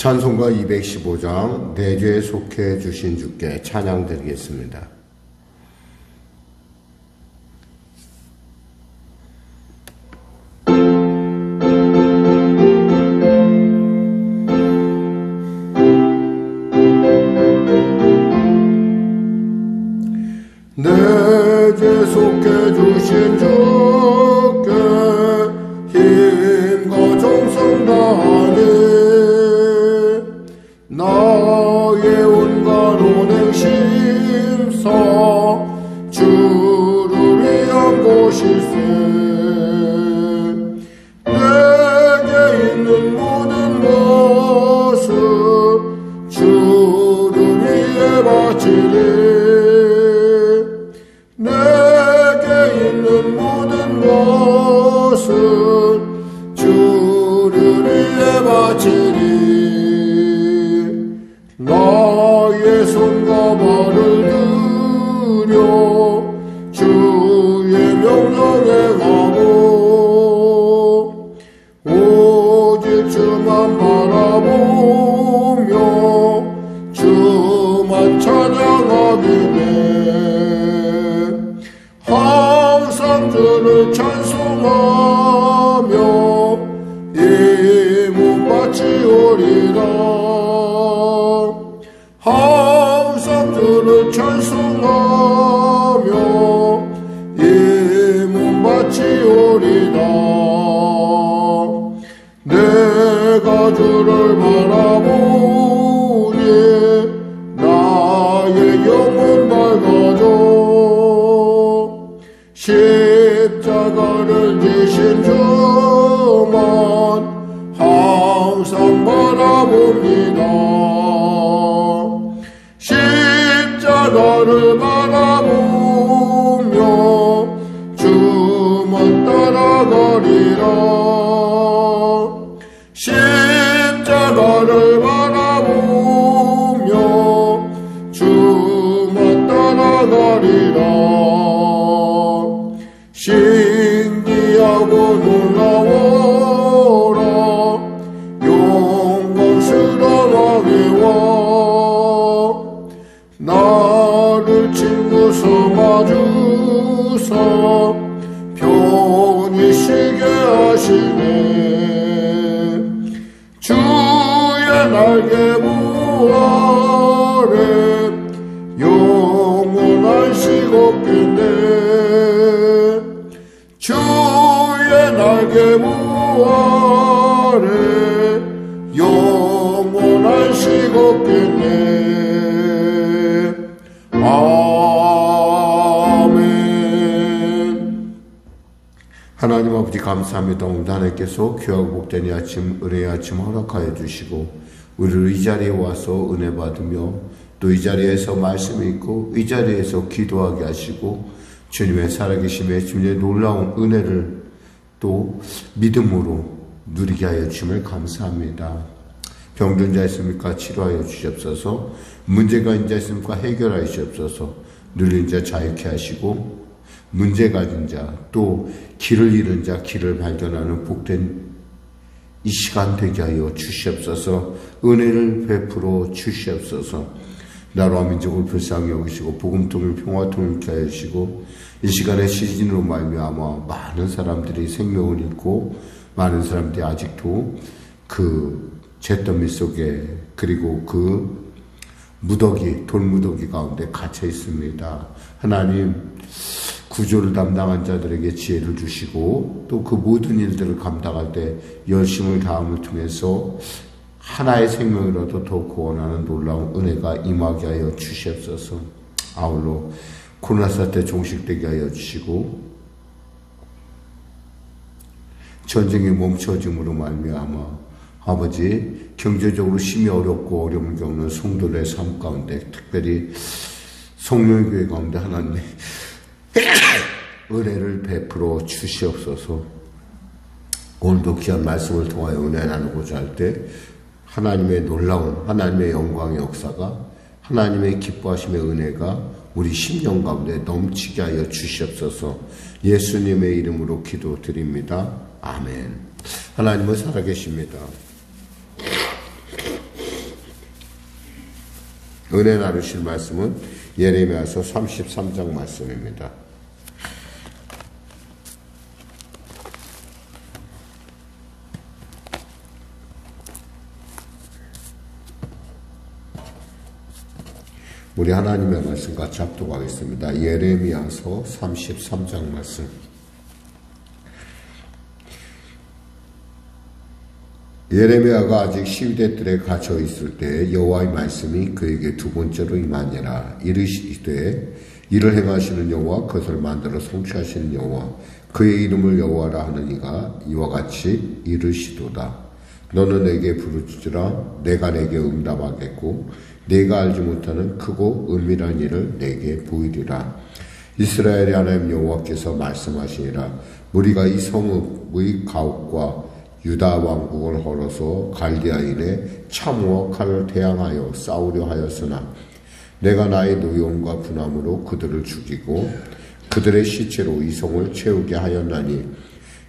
찬송가 215장 내 죄에 속해 주신 주께 찬양 드리겠습니다. 내 죄 속해 주신 주께 힘과 정성 다하네 나의 온갖 온행 심사 주를 위한 곳일세 내게 있는 모든 것을 주를 위해 바치리 내게 있는 모든 것을 주를 위해 바치리 나의 손과 발을 들여 주의 명령에 가고 오직 주만 바라보며 주만 찬양하기네 항상 주를 찬송하며 이 몸 바치오리라 항상 주를 찬송하며 이 몸 바치오리라 내가 주를 바라보니 나의 영혼 밝아져 십자가를 지신 주만 항상 바라봅니다 십자가를 바라보며 주만 따라가리라 십자가를 바라보며 주만 따라가리라 신기하고 놀라워라 영광스러워하게 와 나를 친구 삼아주사 편히 쉬게 하시네 주의 날개 부아래 영원한 시겁겠네 주의 날개 부아래 영원한 시겁겠네 아멘. 하나님 아버지 감사합니다. 오늘 하나님께서 귀하고 복된 이 아침 은혜의 아침 허락하여 주시고 우리를 이 자리에 와서 은혜 받으며 또 이 자리에서 말씀이 있고 이 자리에서 기도하게 하시고 주님의 살아계심에 주님의 놀라운 은혜를 또 믿음으로 누리게 하여 주심을 감사합니다. 병든 자 있습니까? 치료하여 주시옵소서. 문제가 있는 자 있습니까? 해결하여 주시옵소서. 눌린 자 자유케 하시고 문제 가진 자 또 길을 잃은 자 길을 발견하는 복된 이 시간 되게 하여 주시옵소서. 은혜를 베풀어 주시옵소서. 나라와 민족을 불쌍히 여기시고 복음통일 평화통일케 하여 주시고 이 시간에 시즌으로 말미암아 많은 사람들이 생명을 잃고 많은 사람들이 아직도 그 잿더미 속에 그리고 그 무더기 돌무더기 가운데 갇혀 있습니다. 하나님 구조를 담당한 자들에게 지혜를 주시고 또 그 모든 일들을 감당할 때 열심을 다함을 통해서 하나의 생명이라도 더 구원하는 놀라운 은혜가 임하게 하여 주시옵소서. 아울러 코로나 사태 종식되게 하여 주시고 전쟁이 멈춰짐으로 말미암아 아버지 경제적으로 심히 어렵고 어려움을 겪는 성도들의 삶 가운데 특별히 성령교회 가운데 하나님의 은혜를 베풀어 주시옵소서. 오늘도 귀한 말씀을 통하여 은혜 나누고자 할 때 하나님의 놀라운 하나님의 영광의 역사가 하나님의 기뻐하심의 은혜가 우리 심령 가운데 넘치게 하여 주시옵소서. 예수님의 이름으로 기도드립니다. 아멘. 하나님은 살아계십니다. 은혜 나누실 말씀은 예레미야서 33장 말씀입니다. 우리 하나님의 말씀 같이 합독하겠습니다. 예레미야서 33장 말씀. 예레미야가 아직 시위대 뜰에 갇혀 있을 때 여호와의 말씀이 그에게 두 번째로 임하니라. 이르시되 이를 행하시는 여호와, 그것을 만들어 성취하시는 여호와, 그의 이름을 여호와라 하느니가 이와 같이 이르시도다. 너는 내게 부르짖으라. 내가 내게 응답하겠고 내가 알지 못하는 크고 은밀한 일을 내게 보이리라. 이스라엘의 하나님 여호와께서 말씀하시니라. 우리가 이 성읍의 가옥과 유다 왕국을 헐어서 갈대아인의 참호와 칼을 대항하여 싸우려 하였으나 내가 나의 노여움과 분함으로 그들을 죽이고 그들의 시체로 이 성을 채우게 하였나니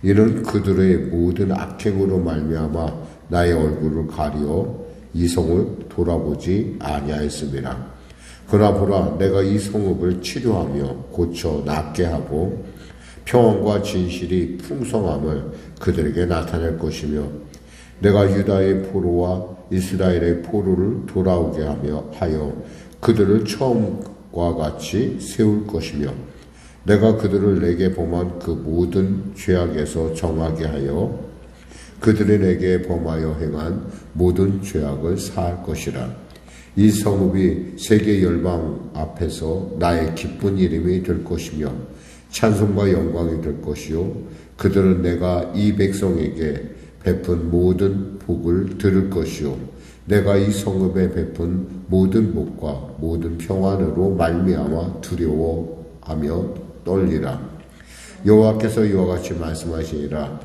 이는 그들의 모든 악행으로 말미암아 나의 얼굴을 가리어 이 성을 돌아보지 아니하였음이라. 그러나 보라, 내가 이 성읍을 치료하며 고쳐 낫게 하고 평안과 진실이 풍성함을 그들에게 나타낼 것이며 내가 유다의 포로와 이스라엘의 포로를 돌아오게 하여 그들을 처음과 같이 세울 것이며 내가 그들을 내게 범한 그 모든 죄악에서 정하게 하여 그들이 내게 범하여 행한 모든 죄악을 사할 것이라. 이 성읍이 세계 열방 앞에서 나의 기쁜 이름이 될 것이며 찬송과 영광이 될 것이요 그들은 내가 이 백성에게 베푼 모든 복을 들을 것이요 내가 이 성읍에 베푼 모든 복과 모든 평안으로 말미암아 두려워하며 떨리라. 여호와께서 이와 같이 말씀하시니라.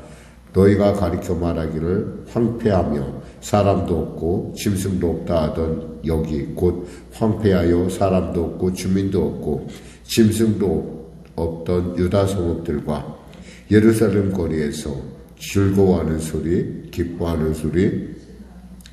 너희가 가리켜 말하기를 황폐하며 사람도 없고 짐승도 없다 하던 여기 곧 황폐하여 사람도 없고 주민도 없고 짐승도 없던 유다 성읍들과 예루살렘 거리에서 즐거워하는 소리, 기뻐하는 소리,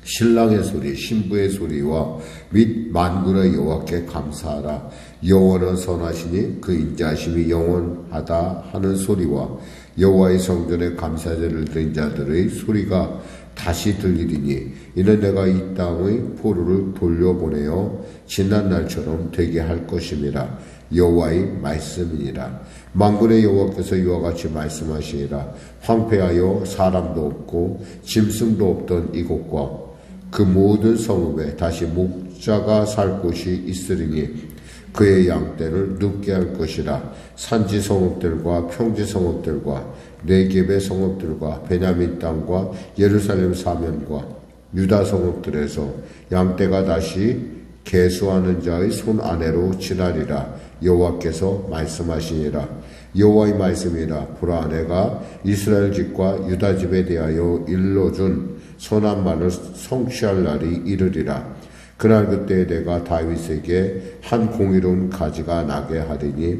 신랑의 소리, 신부의 소리와 및 만군의 여호와께 감사하라. 여호와는 선하시니 그 인자하심이 영원하다 하는 소리와 여호와의 성전에 감사제를 드린 자들의 소리가 다시 들리리니 이는 내가 이 땅의 포로를 돌려보내어 지난 날처럼 되게 할 것임이라. 여호와의 말씀이니라. 만군의 여호와께서 이와 같이 말씀하시니라. 황폐하여 사람도 없고 짐승도 없던 이곳과 그 모든 성읍에 다시 목자가 살 곳이 있으리니 그의 양떼를 눕게 할 것이라. 산지 성읍들과 평지 성읍들과 네겝의 성읍들과 베냐민 땅과 예루살렘 사면과 유다 성읍들에서 양떼가 다시 계수하는 자의 손 아래로 지나리라. 여호와께서 말씀하시니라. 여호와의 말씀이라. 보라, 내가 이스라엘 집과 유다 집에 대하여 일러준 선한 말을 성취할 날이 이르리라. 그날 그때 내가 다윗에게 한 공의로운 가지가 나게 하리니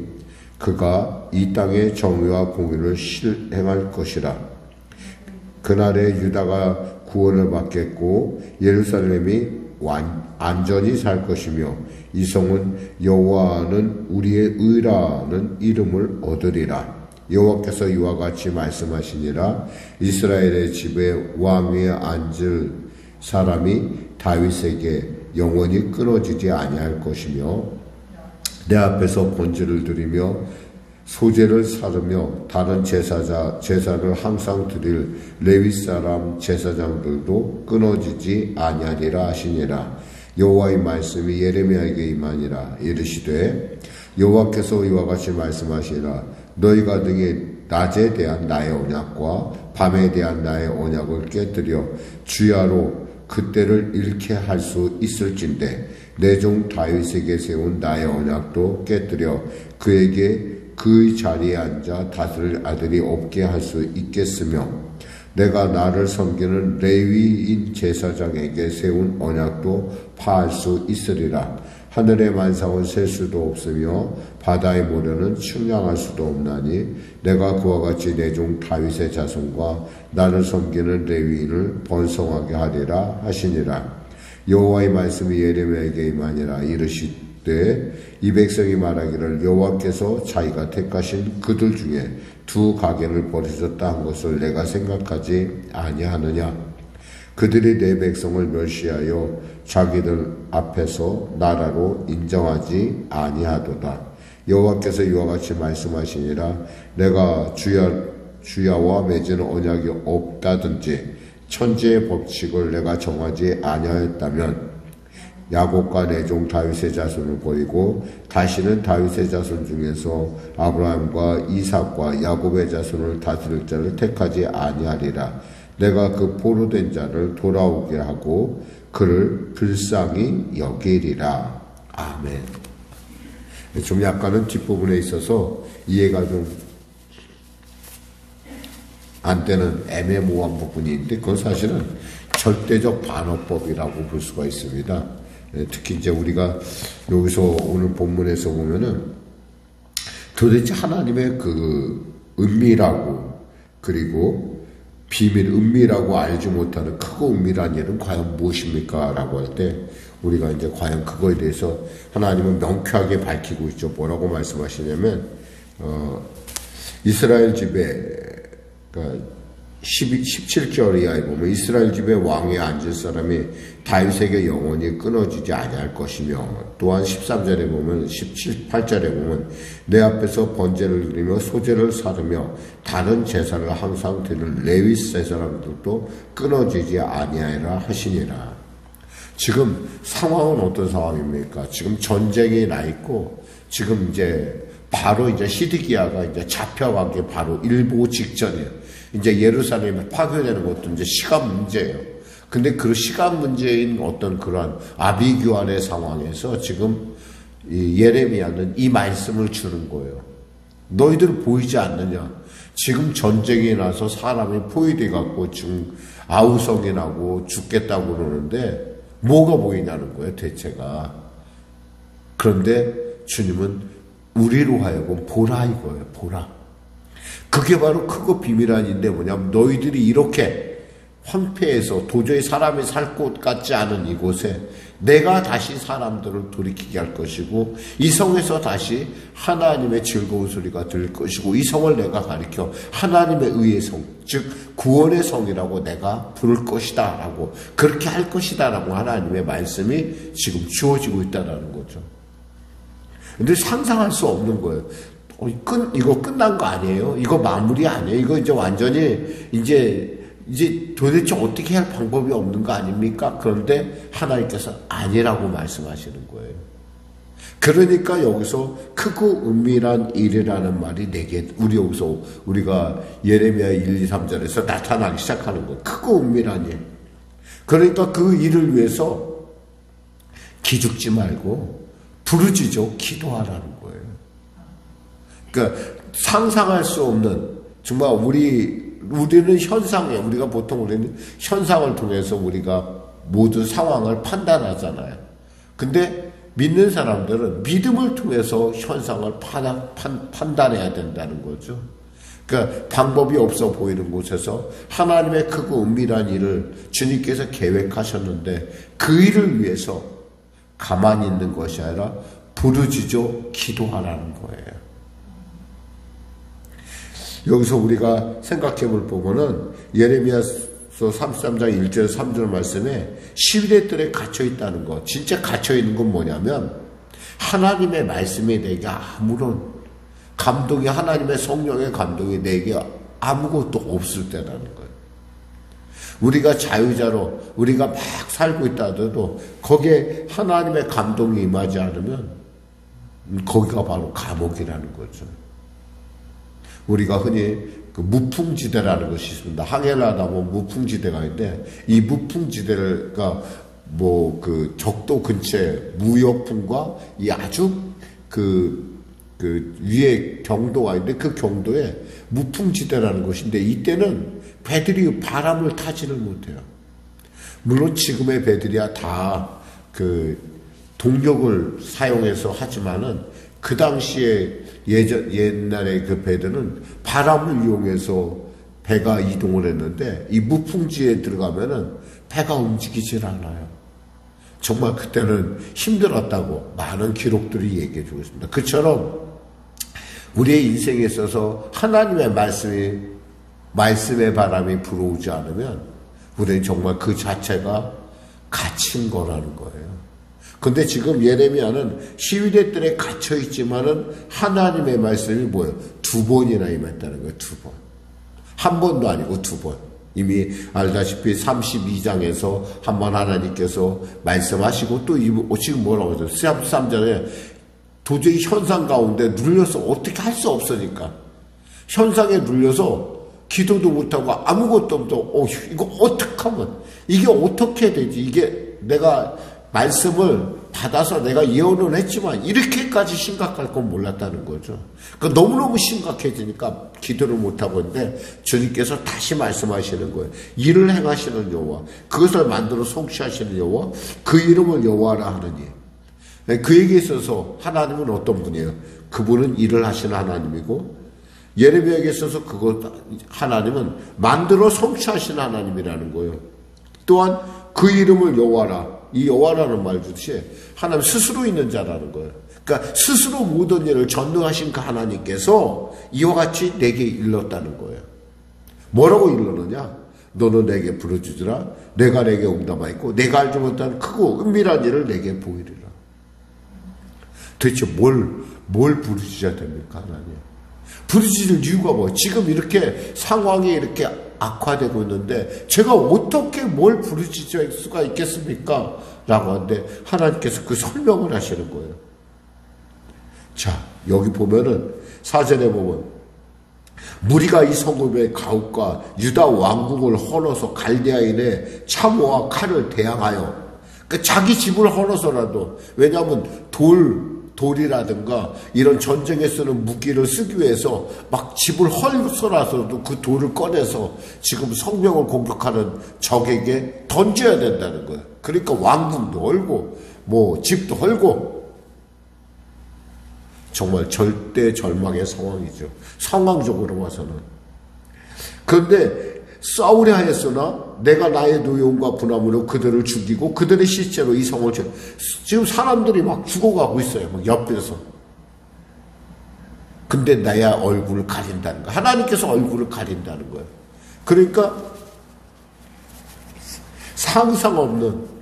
그가 이 땅의 정의와 공의를 실행할 것이라. 그날에 유다가 구원을 받겠고 예루살렘이 안전히 살 것이며 이 성은 여호와는 우리의 의라는 이름을 얻으리라. 여호와께서 이와 같이 말씀하시니라. 이스라엘의 집에 왕 위에 앉을 사람이 다윗에게 영원히 끊어지지 아니할 것이며 내 앞에서 번제를 드리며 소제를 사르며 다른 제사를 항상 드릴 레위 사람 제사장들도 끊어지지 아니하리라 하시니라. 여호와의 말씀이 예레미야에게 임하니라. 이르시되 여호와께서 이와 같이 말씀하시니라. 너희가 등의 낮에 대한 나의 언약과 밤에 대한 나의 언약을 깨뜨려 주야로 그때를 잃게 할 수 있을진데 내 종 다윗에게 세운 나의 언약도 깨뜨려 그에게 그의 자리에 앉아 다스릴 아들이 없게 할 수 있겠으며 내가 나를 섬기는 레위인 제사장에게 세운 언약도 파할 수 있으리라. 하늘의 만상은 셀 수도 없으며 바다의 모래는 측량할 수도 없나니 내가 그와 같이 내 종 다윗의 자손과 나를 섬기는 레위인을 번성하게 하리라 하시니라. 여호와의 말씀이 예레미야에게 임하니라. 이르시되 이 백성이 말하기를 여호와께서 자기가 택하신 그들 중에 두 가계를 버리셨다 한 것을 내가 생각하지 아니하느냐. 그들이 내 백성을 멸시하여 자기들 앞에서 나라로 인정하지 아니하도다. 여호와께서 이와 같이 말씀하시니라. 내가 주야와 맺은 언약이 없다든지 천지의 법칙을 내가 정하지 아니하였다면 야곱과 내 종 다윗의 자손을 버리고 다시는 다윗의 자손 중에서 아브라함과 이삭과 야곱의 자손을 다스릴 자를 택하지 아니하리라. 내가 그 포로된 자를 돌아오게 하고 그를 불쌍히 여기리라. 아멘. 좀 약간은 뒷부분에 있어서 이해가 좀 안 되는 애매모호한 부분이 있는데 그건 사실은 절대적 반어법이라고 볼 수가 있습니다. 특히 이제 우리가 여기서 오늘 본문에서 보면은 도대체 하나님의 그 은밀하고 그리고 비밀, 은밀하고 알지 못하는 크고 은밀한 일은 과연 무엇입니까? 라고 할 때 우리가 이제 과연 그거에 대해서 하나님은 명쾌하게 밝히고 있죠. 뭐라고 말씀하시냐면 이스라엘 집에 그러니까 17절 이하에 보면 이스라엘 집에 왕에 앉을 사람이 다윗에게 영원히 끊어지지 아니할 것이며 또한 13절에 보면 18절에 보면 내 앞에서 번제를 드리며 소제를 사르며 다른 제사를 항상 드릴 레위 세 사람들도 끊어지지 아니하리라 하시니라. 지금 상황은 어떤 상황입니까? 지금 전쟁이 나 있고 지금 이제 바로 이제 시드기야가 이제 잡혀가기 바로 일보 직전이에요. 이제 예루살렘이 파괴되는 것도 이제 시간 문제예요. 근데 그 시간 문제인 어떤 그러한 아비규환의 상황에서 지금 이 예레미야는 이 말씀을 주는 거예요. 너희들 보이지 않느냐? 지금 전쟁이 나서 사람이 포위돼 갖고 지금 아우성이 나고 죽겠다고 그러는데 뭐가 보이냐는 거예요, 대체가. 그런데 주님은 우리로 하여금 보라 이거예요, 보라. 그게 바로 크고 비밀한 일인데 뭐냐면 너희들이 이렇게 황폐해서 도저히 사람이 살 곳 같지 않은 이곳에 내가 다시 사람들을 돌이키게 할 것이고 이 성에서 다시 하나님의 즐거운 소리가 들릴 것이고 이 성을 내가 가리켜 하나님의 의의 성, 즉 구원의 성이라고 내가 부를 것이다 라고 그렇게 할 것이다 라고 하나님의 말씀이 지금 주어지고 있다는 거죠. 근데 상상할 수 없는 거예요. 이거 끝난 거 아니에요? 이거 마무리 아니에요? 이거 이제 완전히 이제 도대체 어떻게 할 방법이 없는 거 아닙니까? 그런데 하나님께서 아니라고 말씀하시는 거예요. 그러니까 여기서 크고 은밀한 일이라는 말이 내게 여기서 우리가 예레미야 1, 2, 3절에서 나타나기 시작하는 거예요. 크고 은밀한 일. 그러니까 그 일을 위해서 기죽지 말고 부르짖어 기도하라는 거예요. 그러니까 상상할 수 없는 정말 우리는 현상에 우리가 보통 우리는 현상을 통해서 우리가 모든 상황을 판단하잖아요. 근데 믿는 사람들은 믿음을 통해서 현상을 판단해야 된다는 거죠. 그러니까 방법이 없어 보이는 곳에서 하나님의 크고 은밀한 일을 주님께서 계획하셨는데 그 일을 위해서 가만히 있는 것이 아니라 부르짖어 기도하라는 거예요. 여기서 우리가 생각해 볼 부분은 예레미야서 33장 1절 3절 말씀에 11의 뜰에 갇혀 있다는 것. 진짜 갇혀 있는 건 뭐냐면 하나님의 말씀이 내게 아무런 감동이 하나님의 성령의 감동이 내게 아무것도 없을 때라는 거예요. 우리가 자유자로 우리가 막 살고 있다 하더라도 거기에 하나님의 감동이 임하지 않으면 거기가 바로 감옥이라는 거죠. 우리가 흔히 그 무풍지대라는 것이 있습니다. 항해를 하다 보면 무풍지대가 있는데 이 무풍지대가 뭐 그 적도 근처에 무역풍과 이 아주 그 위에 경도가 있는데 그 경도에 무풍지대라는 것인데 이때는 배들이 바람을 타지를 못해요. 물론 지금의 배들이야 다 그 동력을 사용해서 하지만은 그 당시에 옛날에 그 배들은 바람을 이용해서 배가 이동을 했는데 이 무풍지에 들어가면은 배가 움직이질 않아요. 정말 그때는 힘들었다고 많은 기록들이 얘기해 주고 있습니다. 그처럼 우리의 인생에 있어서 하나님의 말씀의 바람이 불어오지 않으면 우리는 정말 그 자체가 갇힌 거라는 거예요. 근데 지금 예레미야는 시위대 뜰에 갇혀 있지만은 하나님의 말씀이 뭐예요? 2번이나 임했다는 거예요. 2번. 한 번도 아니고 2번. 이미 알다시피 32장에서 한번 하나님께서 말씀하시고 또 지금 뭐라고 하죠? 13절에 도저히 현상 가운데 눌려서 어떻게 할 수 없으니까 현상에 눌려서 기도도 못하고 아무것도 없어. 이거 어떡하면 이게 어떻게 되지? 이게 내가 말씀을 받아서 내가 예언을 했지만 이렇게까지 심각할 건 몰랐다는 거죠. 그러니까 너무너무 심각해지니까 기도를 못하고 있는데 주님께서 다시 말씀하시는 거예요. 일을 행하시는 여호와, 그것을 만들어 성취하시는 여호와, 그 이름을 여호와라 하느니. 그에게 있어서 하나님은 어떤 분이에요? 그분은 일을 하시는 하나님이고, 예레미야에게 있어서 하나님은 만들어 성취하시는 하나님이라는 거예요. 또한 그 이름을 여호와라. 이 여호와라는 말 주듯이 하나님 스스로 있는 자라는 거예요. 그러니까 스스로 모든 일을 전능하신 그 하나님께서 이와 같이 내게 일렀다는 거예요. 뭐라고 일렀느냐? 너는 내게 부르짖으라. 내가 내게 응답하였고 내가 알지 못한 크고 은밀한 일을 내게 보이리라. 도대체 뭘 부르짖어야 됩니까, 하나님? 부르짖을 이유가 뭐예요? 지금 이렇게 상황이 이렇게 악화되고 있는데 제가 어떻게 뭘 부르짖을 수가 있겠습니까? 라고 하는데 하나님께서 그 설명을 하시는 거예요. 자, 여기 보면은 4절에 보면 무리가 이 성읍의 가옥과 유다 왕궁을 헐어서 갈대아인의 참호와 칼을 대항하여, 그러니까 자기 집을 헐어서라도, 왜냐하면 돌이라든가 이런 전쟁에 쓰는 무기를 쓰기 위해서 막 집을 헐어서라도 그 돌을 꺼내서 지금 성벽을 공격하는 적에게 던져야 된다는 거예요. 그러니까 왕궁도 헐고 뭐 집도 헐고 정말 절대 절망의 상황이죠. 상황적으로 봐서는. 그런데 싸우려 하였으나 내가 나의 노여움과 분함으로 그들을 죽이고 그들의 시체로 이 성을 지금 사람들이 막 죽어가고 있어요. 막 옆에서. 근데 나야 얼굴을 가린다는 거야. 하나님께서 얼굴을 가린다는 거예요. 그러니까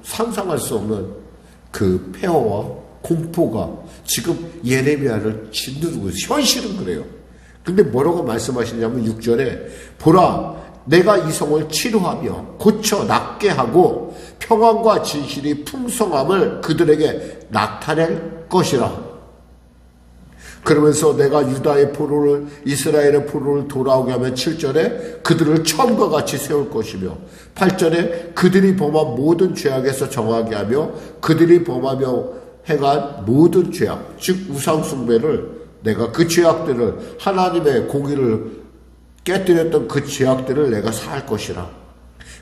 상상할 수 없는 그 폐허와 공포가 지금 예레미야를 짓누르고 있어요. 현실은 그래요. 근데 뭐라고 말씀하시냐면 6절에 보라, 내가 이 성을 치료하며 고쳐 낫게 하고 평안과 진실이 풍성함을 그들에게 나타낼 것이라. 그러면서 내가 유다의 포로를 이스라엘의 포로를 돌아오게 하면 7절에 그들을 처음과 같이 세울 것이며 8절에 그들이 범한 모든 죄악에서 정하게 하며 그들이 범하며 행한 모든 죄악, 즉 우상 숭배를 내가 그 죄악들을 하나님의 공의를 깨뜨렸던 그 죄악들을 내가 사할 것이라.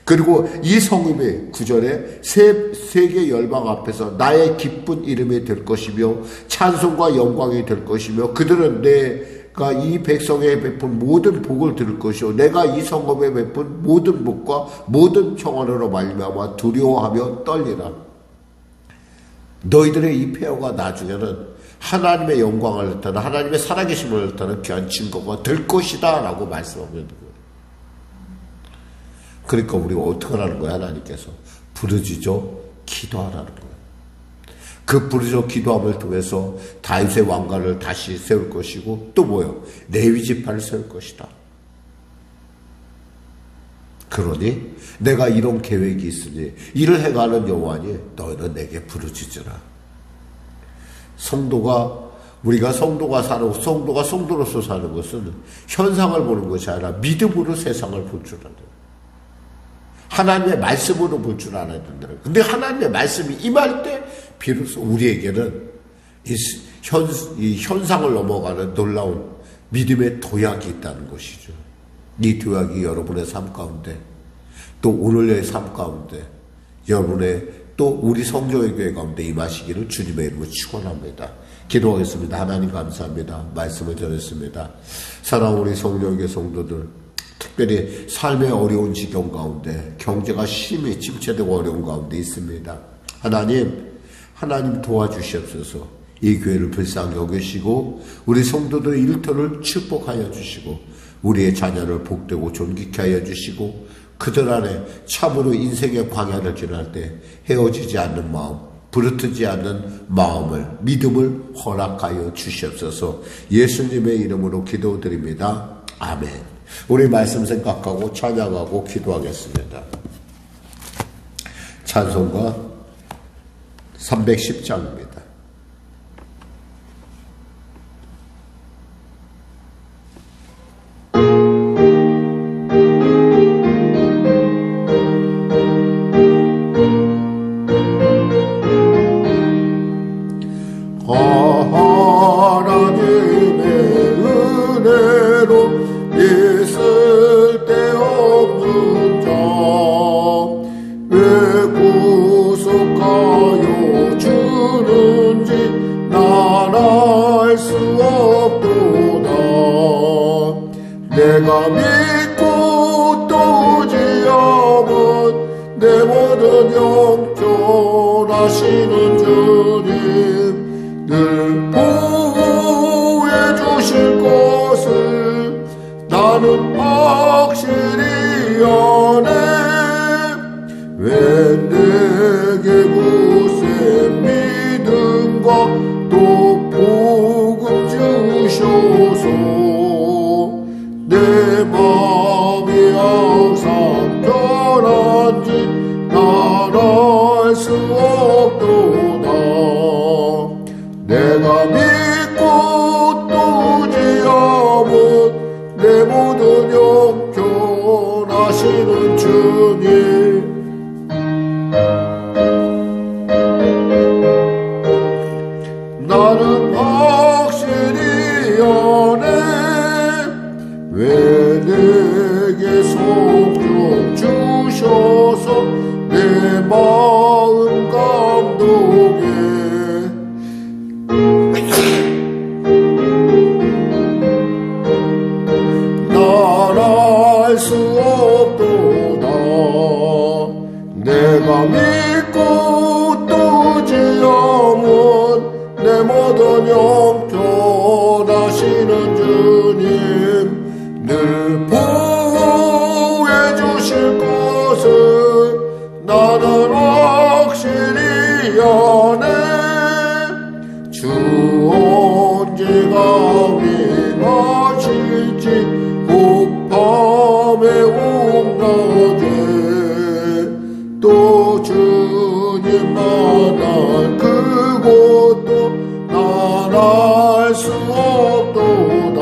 그리고 이 성읍의 9절에 세계 열방 앞에서 나의 기쁜 이름이 될 것이며 찬송과 영광이 될 것이며 그들은 내가 이 백성에 베푼 모든 복을 들을 것이요 내가 이 성읍에 베푼 모든 복과 모든 평안으로 말미암아 두려워하며 떨리라. 너희들의 이 폐허가 나중에는 하나님의 영광을 나타내 하나님의 살아계심을 나타내는 귀한 증거가 될 것이다 라고 말씀하는 거예요. 그러니까 우리가 어떻게 하라는 거예요? 하나님께서 부르짖어 기도하라는 거예요. 그 부르짖어 기도함을 통해서 다윗의 왕가를 다시 세울 것이고 또 뭐예요? 레위 지파를 세울 것이다. 그러니 내가 이런 계획이 있으니 이를 행하는 여호와니 너희는 내게 부르짖으라. 우리가 성도가 성도로서 사는 것은 현상을 보는 것이 아니라 믿음으로 세상을 볼 줄 알아요. 하나님의 말씀으로 볼 줄 알아야 된다. 근데 하나님의 말씀이 임할 때 비로소 우리에게는 이 현상을 넘어가는 놀라운 믿음의 도약이 있다는 것이죠. 이 도약이 여러분의 삶 가운데 또 오늘의 삶 가운데 여러분의 또 우리 성교회 교회 가운데 임하시기를 주님의 이름으로 축원합니다. 기도하겠습니다. 하나님 감사합니다. 말씀을 전했습니다. 사랑하는 우리 성교회 성도들, 특별히 삶의 어려운 지경 가운데 경제가 심히 침체되고 어려운 가운데 있습니다. 하나님 도와주시옵소서. 이 교회를 불쌍히 여기시고 우리 성도들의 일터를 축복하여 주시고 우리의 자녀를 복되고 존귀케 하여 주시고 그들 안에 참으로 인생의 광야를 지날 때 헤어지지 않는 마음, 부르트지 않는 마음을, 믿음을 허락하여 주시옵소서. 예수님의 이름으로 기도드립니다. 아멘. 우리 말씀 생각하고 찬양하고 기도하겠습니다. 찬송가 310장입니다. 하나님의 은혜로 있을 데 없는 자 왜 구속하여 주는지 난 알 수 없도다. 내가 믿고 또 의지함은 내 모든 영존하시는 주님 늘 보호해 주실 것을 나는 확실히 아네. 왜 내게 굳센 믿음과 또 복음 주셔서 내 마음이 항상 편한지 난 알 수 없도다. 내가 믿고 또 의지함은 내 모든 영존하시는 주님 나는 확실히 아네. 왜 내게 성령 주셔서 내 마음 감동해. 난 알 수 없도다. 내가 믿고 또 의지함은 내 모든 영존하시는 주님 늘 보호해 주실 것을 나는 확실히 아네. 주 언제가 임하실지 혹밤에 홍낮에 또 주님 만날 그곳도 난 알 수 없도다.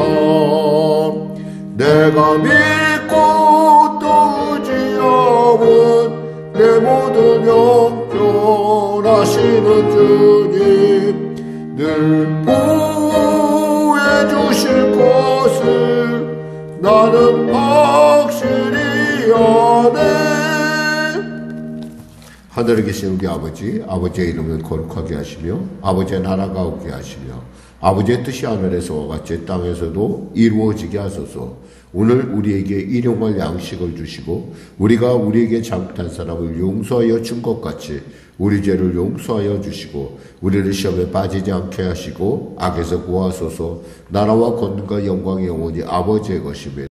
내가 믿고 또 의지함은 내 모든 영존하시는 주님 늘 보호해 주실 것을 나는 확실히 아네. 하늘에 계신 우리 아버지, 아버지의 이름을 거룩하게 하시며 아버지의 나라가 오게 하시며 아버지의 뜻이 하늘에서와 같이 땅에서도 이루어지게 하소서. 오늘 우리에게 일용할 양식을 주시고 우리가 우리에게 잘못한 사람을 용서하여 준 것 같이 우리 죄를 용서하여 주시고 우리를 시험에 빠지지 않게 하시고 악에서 구하소서. 나라와 권능과 영광이 영원히 아버지의 것이며